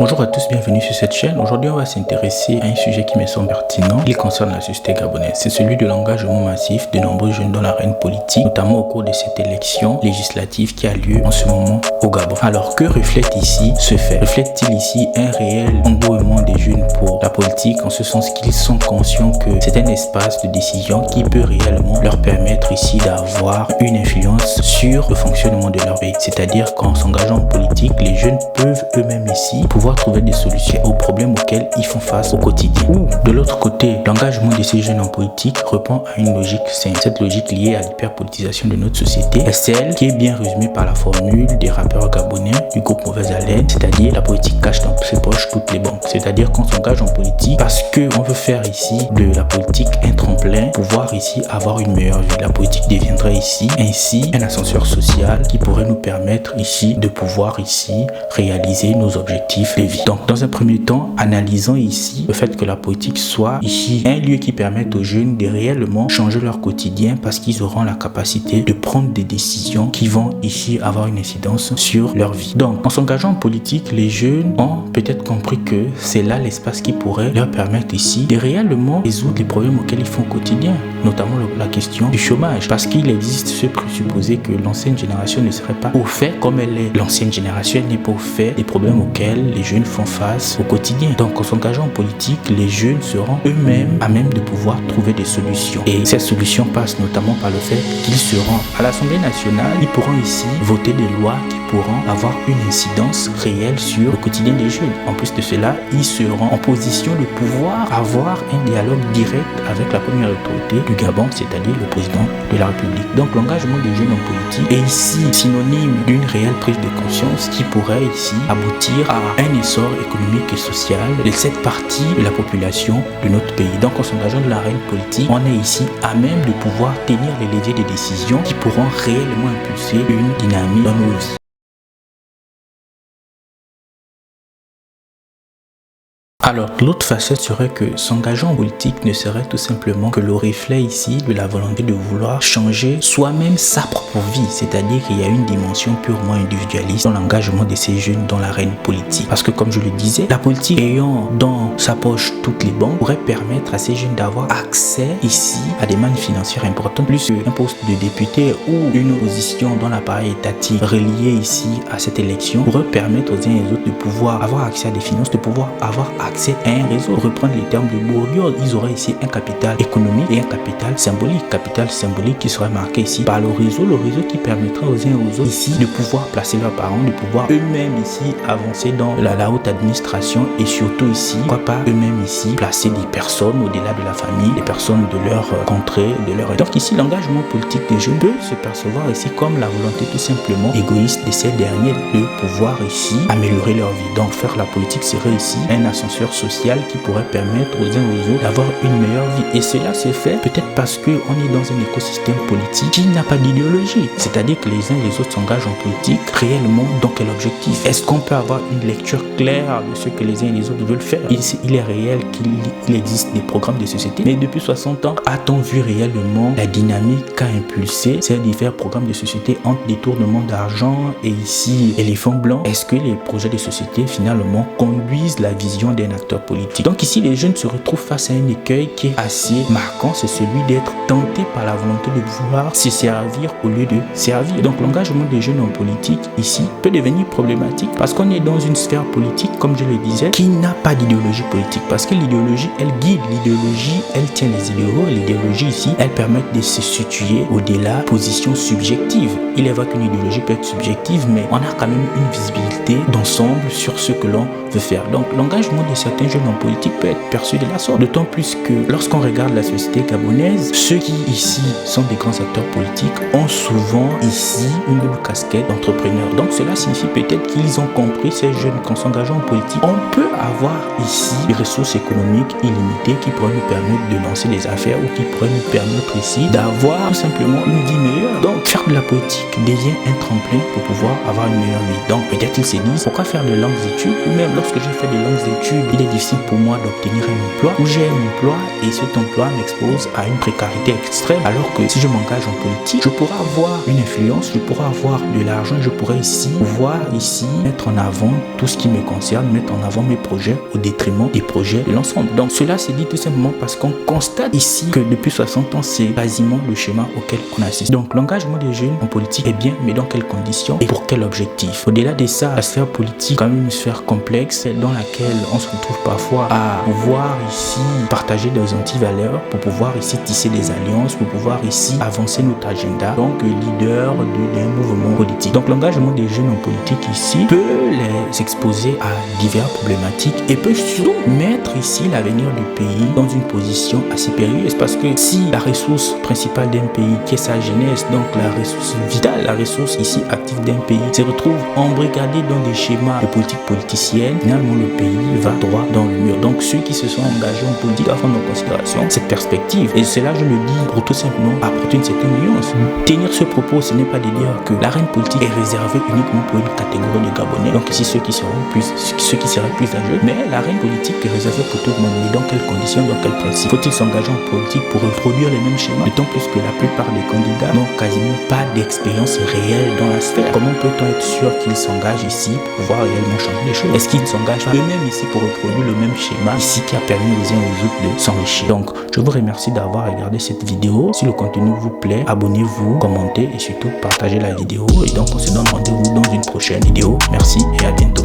Bonjour à tous, bienvenue sur cette chaîne. Aujourd'hui, on va s'intéresser à un sujet qui me semble pertinent. Il concerne la société gabonaise. C'est celui de l'engagement massif de nombreux jeunes dans l'arène politique, notamment au cours de cette élection législative qui a lieu en ce moment au Gabon. Alors, que reflète ici ce fait? Reflète-t-il ici un réel engouement des jeunes pour la politique, en ce sens qu'ils sont conscients que c'est un espace de décision qui peut réellement leur permettre ici d'avoir une influence sur le fonctionnement de leur pays? C'est-à-dire qu'en s'engageant en politique, les jeunes peuvent eux-mêmes ici pouvoir trouver des solutions aux problèmes auxquels ils font face au quotidien. Ou de l'autre côté, l'engagement de ces jeunes en politique répond à une logique simple. Cette logique liée à l'hyperpolitisation de notre société est celle qui est bien résumée par la formule des rappeurs gabonais du groupe Mauvaise Haleine, c'est-à-dire la politique cache dans ses poches toutes les banques. C'est-à-dire qu'on s'engage en politique parce qu'on veut faire ici de la politique un tremplin, pouvoir ici avoir une meilleure vie. La politique deviendrait ici ainsi un ascenseur social qui pourrait nous permettre ici de pouvoir ici réaliser nos objectifs de vie. Donc dans un premier temps, analysons ici le fait que la politique soit ici un lieu qui permette aux jeunes de réellement changer leur quotidien parce qu'ils auront la capacité de prendre des décisions qui vont ici avoir une incidence sur leur vie. Donc en s'engageant en politique, les jeunes ont peut-être compris que c'est là l'espace qui pourrait leur permettre ici de réellement résoudre les problèmes auxquels ils font au quotidien, notamment la question du chômage, parce qu'il existe ce présupposé que l'ancienne génération ne serait pas au fait comme elle est. L'ancienne génération n'est pas au fait des problèmes auxquels les jeunes font face au quotidien. Donc en s'engageant en politique, les jeunes seront eux-mêmes à même de pouvoir trouver des solutions. Et ces solutions passent notamment par le fait qu'ils seront à l'Assemblée nationale, ils pourront ici voter des lois qui pourront avoir une incidence réelle sur le quotidien des jeunes. En plus de cela, ils seront en position de pouvoir avoir un dialogue direct avec la première autorité du Gabon, c'est-à-dire le président de la République. Donc l'engagement des jeunes en politique est ici synonyme d'une réelle prise de conscience qui pourrait ici aboutir à un essor économique et social de cette partie de la population de notre pays. Donc en s'engageant de l'arène politique, on est ici à même de pouvoir tenir les leviers des décisions qui pourront réellement impulser une dynamique dans nos vies. Alors, l'autre facette serait que s'engager en politique ne serait tout simplement que le reflet ici de la volonté de vouloir changer soi-même sa propre vie. C'est-à-dire qu'il y a une dimension purement individualiste dans l'engagement de ces jeunes dans l'arène politique. Parce que comme je le disais, la politique ayant dans sa poche toutes les banques pourrait permettre à ces jeunes d'avoir accès ici à des mannes financières importantes, plus qu'un poste de député ou une position dans l'appareil étatique relié ici à cette élection pourrait permettre aux uns et aux autres de pouvoir avoir accès à des finances, de pouvoir avoir accès à un réseau. Reprendre les termes de Bourdieu, ils auraient ici un capital économique et un capital symbolique qui serait marqué ici par le réseau qui permettra aux uns et aux autres ici de pouvoir placer leurs parents, de pouvoir eux-mêmes ici avancer dans la haute administration et surtout ici, pourquoi pas eux-mêmes ici placer des personnes au-delà de la famille, des personnes de leur contrée, de leur... Donc ici, l'engagement politique des jeunes peut se percevoir ici comme la volonté tout simplement égoïste de ces derniers de pouvoir ici améliorer leur vie. Donc faire la politique serait ici un ascenseur social qui pourrait permettre aux uns aux autres d'avoir une meilleure vie. Et cela se fait peut-être parce qu'on est dans un écosystème politique qui n'a pas d'idéologie. C'est-à-dire que les uns et les autres s'engagent en politique réellement dans quel objectif? Est-ce qu'on peut avoir une lecture claire de ce que les uns et les autres veulent faire? Il est réel qu'il existe des programmes de société, mais depuis 60 ans, a-t-on vu réellement la dynamique qu'a impulsé ces divers programmes de société entre détournement d'argent et ici éléphant blanc? Est-ce que les projets de société finalement conduisent la vision d'un acteur politique? Donc ici, les jeunes se retrouvent face à un écueil qui est assez marquant, c'est celui d'être tenté par la volonté de vouloir se servir au lieu de servir. Donc l'engagement des jeunes en politique ici peut devenir problématique parce qu'on est dans une sphère politique, comme je le disais, qui n'a pas d'idéologie politique, parce que l'idéologie, elle guide, l'idéologie, elle tient les idéaux, l'idéologie ici, elle permet de se situer au-delà position subjective. Il est vrai qu'une idéologie peut être subjective, mais on a quand même une visibilité d'ensemble sur ce que l'on veut faire. Donc l'engagement de certains jeunes en politique peut être perçu de la sorte, d'autant plus que lorsqu'on regarde la société gabonaise, ceux qui ici sont des grands acteurs politiques ont souvent ici une double casquette d'entrepreneurs. Donc cela signifie peut-être qu'ils ont compris, ces jeunes, qu'en s'engageant en politique, on peut avoir ici des ressources économiques illimitées qui pourraient nous permettre de lancer des affaires ou qui pourraient nous permettre ici d'avoir tout simplement une vie meilleure. Donc faire de la politique devient un tremplin pour pouvoir avoir une meilleure vie. Donc peut-être ils se disent, pourquoi faire de longues études? Ou même lorsque j'ai fait de longues études il est difficile pour moi d'obtenir un emploi, ou j'ai un emploi et cet emploi m'expose à une précarité extrême, alors que si je m'engage en politique, je pourrais avoir une influence, je pourrais avoir de l'argent, je pourrais pouvoir mettre en avant tout ce qui me concerne, mettre en avant mes projets au détriment des projets de l'ensemble. Donc cela se dit tout simplement parce qu'on constate ici que depuis 60 ans, c'est quasiment le schéma auquel on assiste. Donc l'engagement des jeunes en politique est bien, mais dans quelles conditions et pour quel objectif? Au-delà de ça, la sphère politique est quand même une sphère complexe dans laquelle on se retrouve parfois à pouvoir partager des antivaleurs, pour pouvoir tisser des alliances, pour pouvoir avancer notre agenda, donc leader d'un mouvement politique. Donc l'engagement des jeunes en politique peut les exposer à diverses problématiques et peut surtout mettre l'avenir du pays dans une position assez périlleuse, parce que si la ressource principale d'un pays, qui est sa jeunesse, donc la ressource vitale, la ressource active d'un pays, se retrouve embrigadée dans des schémas de politique politicienne, finalement le pays va droit dans le mur. Donc ceux qui se sont engagés en politique doivent prendre en considération cette perspective, et c'est là je le dis pour tout simplement apporter une certaine nuance. Tenir ce propos, ce n'est pas de dire que l'arène politique est réservée uniquement pour une catégorie de Gabonais, donc ici ceux qui seraient plus âgés, mais l'arène politique est réservée pour tout le monde. Mais dans quelles conditions, dans quels principes faut-il s'engager en politique pour reproduire les mêmes schémas, d'autant plus que la plupart des candidats n'ont quasiment pas d'expérience réelle dans la sphère. Comment peut-on être sûr qu'ils s'engagent pour pouvoir réellement changer les choses? Est-ce qu'ils ne s'engagent pas eux-mêmes pour reproduire le même schéma qui a permis aux uns aux autres de s'enrichir? Donc je vous remercie d'avoir regardé cette vidéo. Si le contenu vous plaît, abonnez-vous, commentez et surtout partagez la vidéo, et donc on se donne rendez-vous dans une prochaine vidéo. Merci et à bientôt.